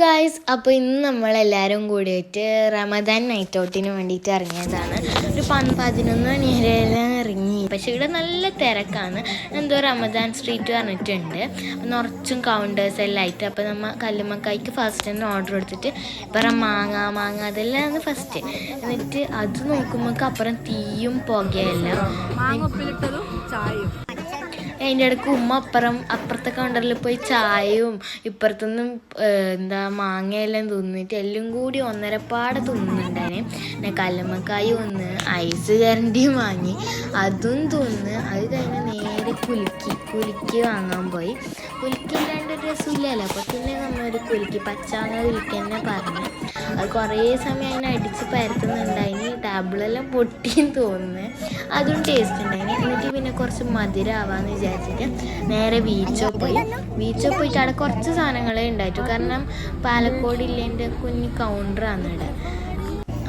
Guys, അപ്പോൾ ഇന്ന് നമ്മളെല്ലാവരും കൂടിയിട്ട് റമദാൻ നൈറ്റ് ഔട്ടിന് വേണ്ടിയിട്ട് ഇറങ്ങിയതാണ്. ഒരു 11 മണി വരെ ഇറങ്ങി. പക്ഷേ ഇവിടെ നല്ല തിരക്കാണ്. എന്തോ റമദാൻ സ്ട്രീറ്റ് പറഞ്ഞിട്ടുണ്ട്. നിറച്ചും കൗണ്ടേഴ്സ് എല്ലാം ആയിട്ട്. അപ്പോൾ നമ്മൾ കല്ലുമ്മക്കായ്ക്ക് ഫസ്റ്റ് തന്നെ ഓർഡർ എടുത്തിട്ട് ഇപ്പുറം മാങ്ങ അതെല്ലാം ഫസ്റ്റ്. എന്നിട്ട് അത് നോക്കുമ്പോൾ അപ്പുറം തീയും പുകയെല്ലാം. അതിൻ്റെ ഇടയ്ക്ക് ഉമ്മ അപ്പുറത്തെ കൗണ്ടറിൽ പോയി ചായയും ഇപ്പുറത്തുനിന്നും മാങ്ങയെല്ലാം തിന്നിട്ട് എല്ലാം കൂടി ഒന്നരപ്പാടെ തിന്നുന്നുണ്ടായിരുന്നു. പിന്നെ കല്ലുമ്മക്കായി ഒന്ന് ഐസ് കരണ്ടിയും വാങ്ങി, അതും തിന്ന്. അത് കഴിഞ്ഞ് നേരെ കുലുക്കി വാങ്ങാൻ പോയി. കുലുക്കില്ലാണ്ട് ഒരു രസമില്ലല്ലോ. അപ്പോൾ പിന്നെ നമ്മളൊരു പച്ചാങ്ങ കുലുക്കി തന്നെ പറഞ്ഞു. അത് കുറേ സമയം അതിനെ അടിച്ച് പരത്തുന്നുണ്ടായിന്. ടേബിളെല്ലാം പൊട്ടിയും തോന്നുന്നു. അതും ടേസ്റ്റ് ഉണ്ടായിന്. എന്നിട്ട് പിന്നെ കുറച്ച് മധുരമാവാന്ന് വിചാരിച്ചിട്ട് നേരെ വീച്ചോ പോയിട്ട് അവിടെ കുറച്ച് സാധനങ്ങളേ ഉണ്ടായിട്ടു. കാരണം പാലക്കോട് ഇല്ലേൻ്റെ കുഞ്ഞ് കൗണ്ടറാണ് ഇവിടെ.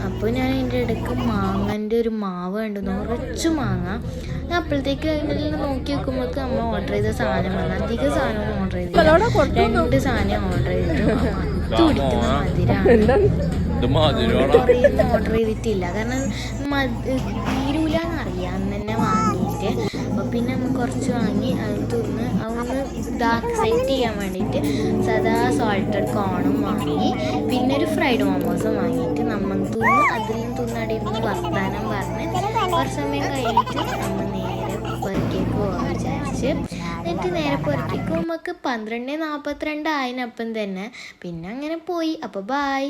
അപ്പോൾ ഞാൻ അതിൻ്റെ ഇടയ്ക്ക് മാങ്ങൻ്റെ ഒരു മാവ് കണ്ടു, നിറച്ച് മാങ്ങ. ഞാൻ അപ്പോഴത്തേക്ക് അതിൽ നോക്കി വെക്കുമ്പോഴേക്ക് അമ്മ ഓർഡർ ചെയ്ത സാധനം വന്നു. അധികം സാധനം ഓർഡർ ചെയ്തില്ല, 2 സാധനം ഓർഡർ ചെയ്തിട്ടു. അത് കുടിക്കുന്ന മധുരമാണ്. ഓർഡർ ചെയ്തിട്ടില്ല, കാരണം തീരൂലെന്നറിയാം അന്ന് തന്നെ വാങ്ങിയിട്ട്. അപ്പോൾ പിന്നെ നമ്മൾ കുറച്ച് വാങ്ങി അത് തിന്ന് അതൊന്ന് സെറ്റ് ചെയ്യാൻ വേണ്ടിയിട്ട് സദാ സോൾട്ടഡ് കോണും വാങ്ങി. പിന്നെ ഒരു ഫ്രൈഡ് മോമോസും വാങ്ങിയിട്ട് നമ്മൾ തിന്ന്. അതിലും തിന്നടിയിരുന്ന് വർത്താനം പറഞ്ഞ് കുറച്ച് സമയം കഴിഞ്ഞിട്ട് നമ്മൾ നേരെ പുറക്കേക്ക് പോകാൻ വിചാരിച്ച്. എന്നിട്ട് നേരെ പുറക്കേക്ക് നമുക്ക് 12:42 ആയതിനപ്പം തന്നെ പിന്നെ അങ്ങനെ പോയി. അപ്പോൾ ബൈ.